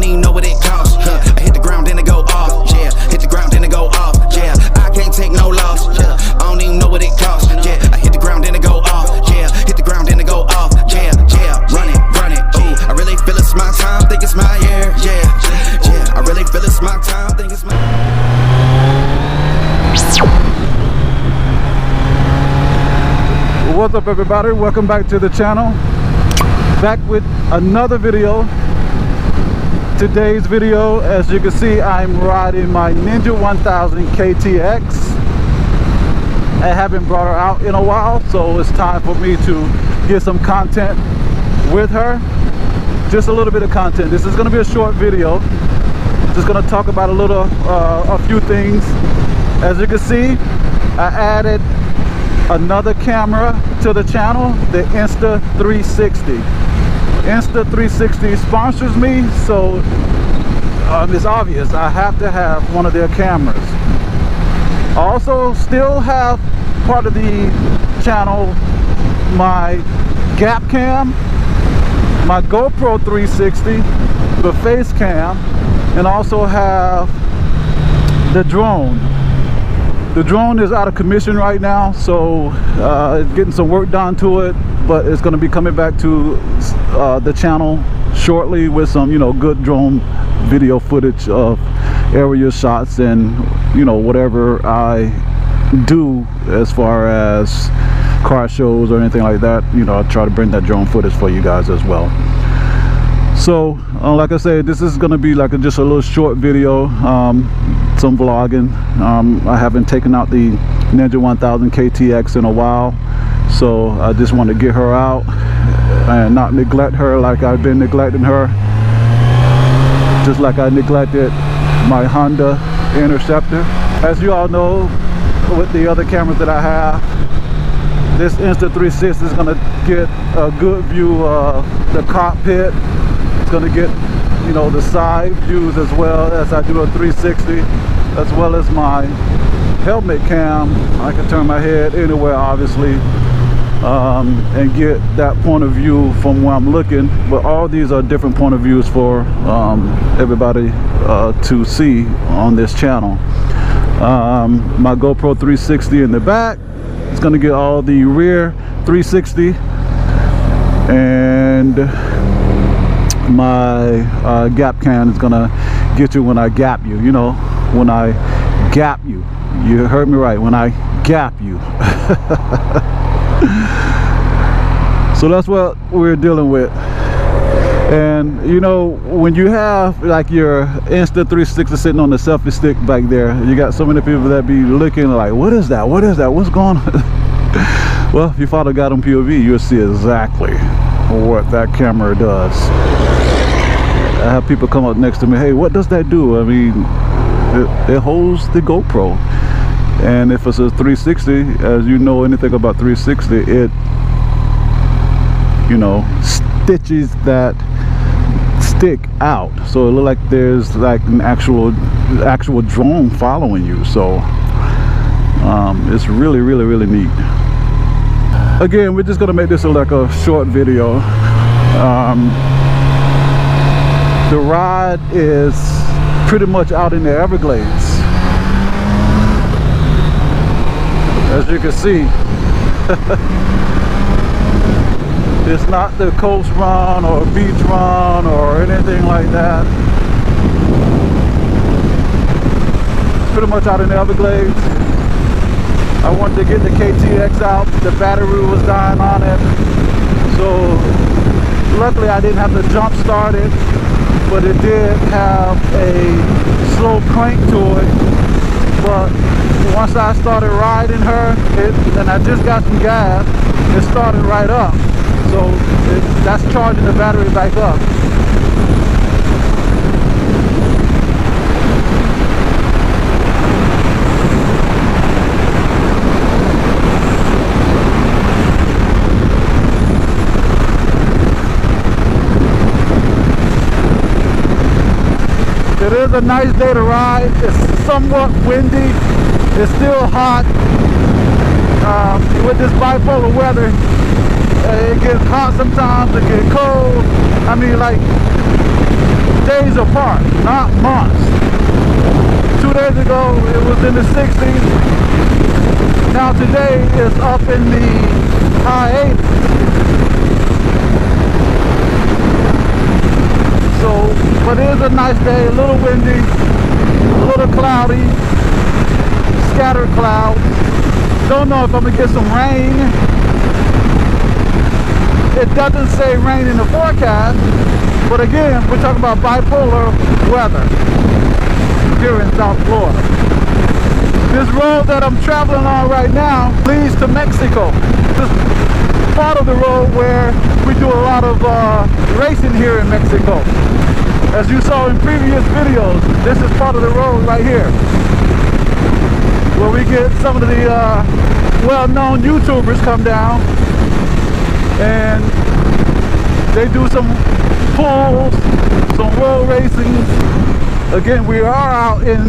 even know what it costs. I hit the ground, then it go off. Yeah, hit the ground, then it go off. Yeah, I can't take no loss. Yeah, I don't even know what it costs. Yeah, I hit the ground, then it go off. Yeah, hit the ground, then it go off. Yeah, yeah, run it, run it. Ooh, I really feel it's my time, think it's my year. Yeah, yeah, I really feel it's my time, think it's my. What's up, everybody? Welcome back to the channel. Back with another video. Today's video, as you can see, I'm riding my Ninja 1000 KTX. I haven't brought her out in a while, so it's time for me to get some content with her. Just a little bit of content. This is going to be a short video. Just going to talk about a few things. As you can see, I added another camera to the channel, the Insta360. Insta360 sponsors me, so it's obvious I have to have one of their cameras. I also still have part of the channel my gap cam, my GoPro 360, the face cam, and also have the drone. The drone is out of commission right now, so it's getting some work done to it, but it's going to be coming back to the channel shortly with some, good drone video footage of area shots and, whatever I do as far as car shows or anything like that. I'll try to bring that drone footage for you guys as well. So, like I said, this is going to be like just a little short video. Some vlogging. I haven't taken out the Ninja 1000 KTX in a while, so I just want to get her out and not neglect her like I've been neglecting her, just like I neglected my Honda Interceptor. As you all know, with the other cameras that I have, this Insta360 is going to get a good view of the cockpit. It's going to get the side views as well as I do a 360, as well as my helmet cam. I can turn my head anywhere, obviously, and get that point of view from where I'm looking. But all these are different point of views for everybody to see on this channel. My GoPro 360 in the back, it's going to get all the rear 360, and my gap can is gonna get you when I gap you. When I gap you. You heard me right, when I gap you. So that's what we're dealing with. And when you have like your Insta360 sitting on the selfie stick back there, you got so many people that be looking like, what is that, what's going on? Well, if you follow Gottem POV, you'll see exactly what that camera does. I have people come up next to me, hey, what does that do? I mean, it holds the GoPro, and if it's a 360, as you know anything about 360, it stitches that stick out, so it looks like there's like an actual drone following you. So it's really neat. Again, we're just gonna make this like a short video. The ride is pretty much out in the Everglades. As you can see, it's not the coast run or beach run or anything like that. It's pretty much out in the Everglades. I wanted to get the KTX out. The battery was dying on it, so luckily I didn't have to jump start it, but it did have a slow crank to it. But once I started riding her, and I just got some gas, it started right up. So that's charging the battery back up. It is a nice day to ride. It's somewhat windy. It's still hot. With this bipolar weather, it gets hot sometimes, it gets cold. I mean, like, days apart, not months. 2 days ago it was in the 60s. Now today it's up in the high 80s. So, but it is a nice day, a little windy, a little cloudy, scattered clouds. Don't know if I'm gonna get some rain. It doesn't say rain in the forecast, but again, we're talking about bipolar weather here in South Florida. This road that I'm traveling on right now leads to Mexico. This is part of the road where we do a lot of racing here in Mexico. As you saw in previous videos, this is part of the road right here, where we get some of the well-known YouTubers come down and they do some pulls, some road racing. Again, we are out in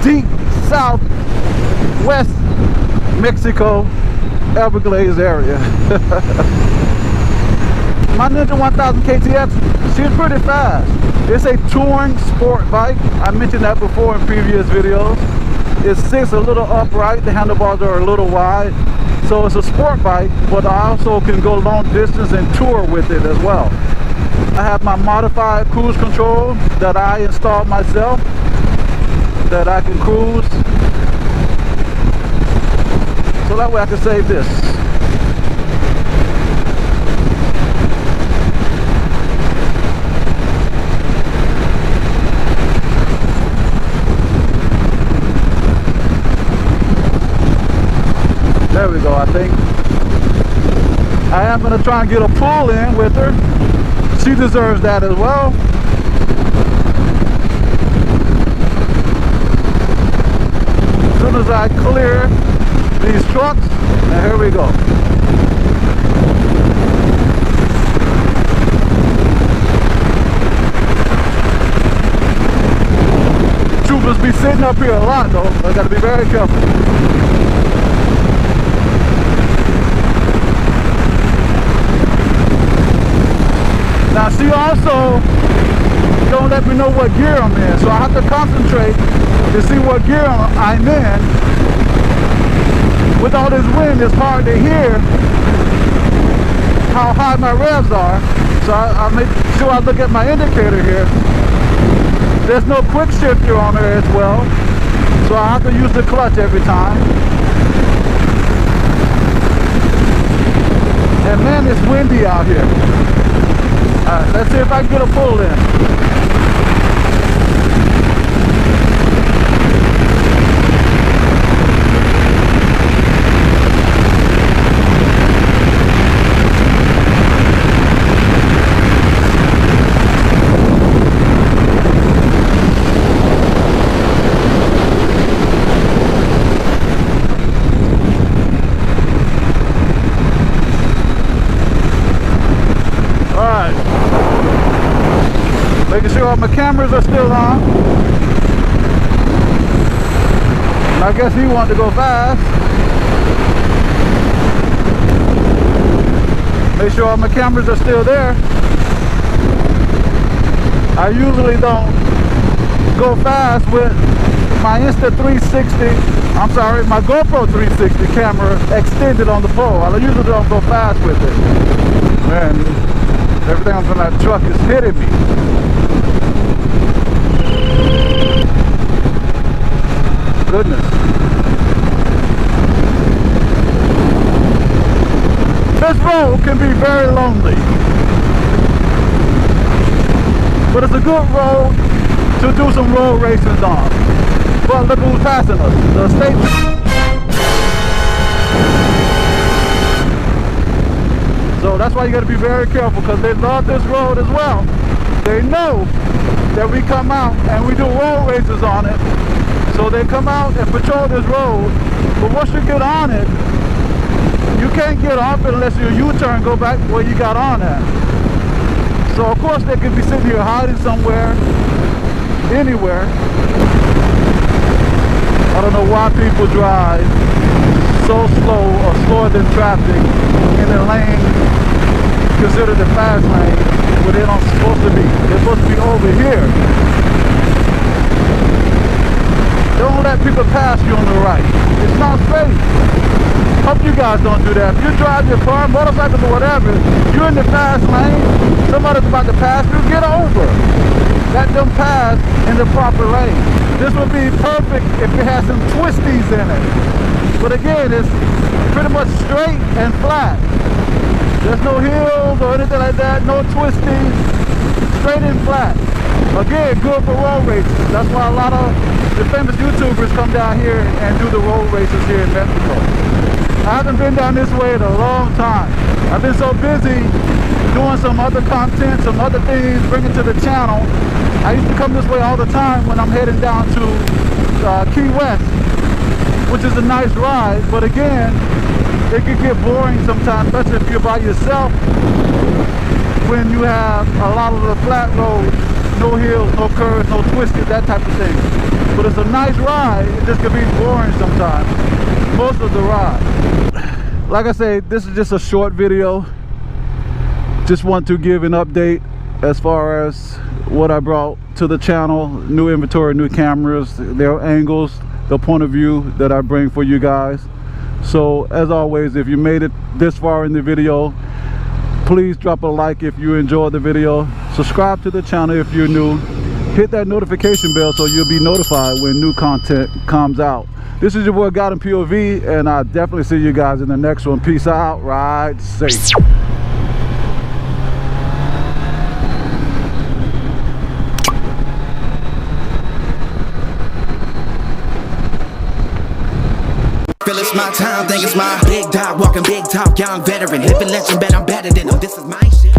deep southwest Mexico, Everglades area. My Ninja 1000 KTX, she's pretty fast. It's a touring sport bike. I mentioned that before in previous videos. It sits a little upright, the handlebars are a little wide. So it's a sport bike, but I also can go long distance and tour with it as well. I have my modified cruise control that I installed myself, that I can cruise. So that way I can save this. There we go, I think. I am going to try and get a pull in with her. She deserves that as well. As soon as I clear these trucks, and here we go. Troopers be sitting up here a lot though. I got to be very careful. Now she also don't let me know what gear I'm in, so I have to concentrate to see what gear I'm in. With all this wind, it's hard to hear how high my revs are, so I make sure I look at my indicator here. There's no quick shifter on there as well, so I have to use the clutch every time. And man, it's windy out here. Alright, let's see if I can get a pull in. Making sure all my cameras are still on. And I guess he wanted to go fast. Make sure all my cameras are still there. I usually don't go fast with my my GoPro 360 camera extended on the pole. I usually don't go fast with it. Man, everything on that truck is hitting me. Goodness. This road can be very lonely, but it's a good road to do some road races on. But look who's passing us, the state. So that's why you got to be very careful, because they love this road as well. They know that we come out and we do road races on it. So they come out and patrol this road, but once you get on it, you can't get off unless you U-turn, go back where you got on at. So of course they could be sitting here hiding somewhere, anywhere. I don't know why people drive so slow or slower than traffic in a lane considered the fast lane. where they're not supposed to be. They're supposed to be over here. Don't let people pass you on the right. It's not safe. Hope you guys don't do that. If you drive your car, motorcycles or whatever, you're in the fast lane, somebody's about to pass you, get over. Let them pass in the proper lane. This would be perfect if it has some twisties in it. But again, it's pretty much straight and flat. There's no hills or anything like that, no twisties, straight and flat. Again, good for road races. That's why a lot of the famous YouTubers come down here and do the road races here in Mexico. I haven't been down this way in a long time. I've been so busy doing some other content, some other things, bringing to the channel. I used to come this way all the time when I'm heading down to Key West, which is a nice ride, but again, it can get boring sometimes, especially if you're by yourself, when you have a lot of the flat roads, no hills, no curves, no twisted, that type of thing. But it's a nice ride, it just can be boring sometimes, most of the ride. Like I say, this is just a short video. Just want to give an update as far as what I brought to the channel, new inventory, new cameras, their angles, the point of view that I bring for you guys. So as always, if you made it this far in the video, please drop a like if you enjoyed the video, subscribe to the channel if you're new, hit that notification bell so you'll be notified when new content comes out. This is your boy Gottem POV, and I'll definitely see you guys in the next one. Peace out, ride safe. Feel it's my time, think it's my big dog, walking big talk, young veteran, living legend, bet I'm better than them. This is my shit.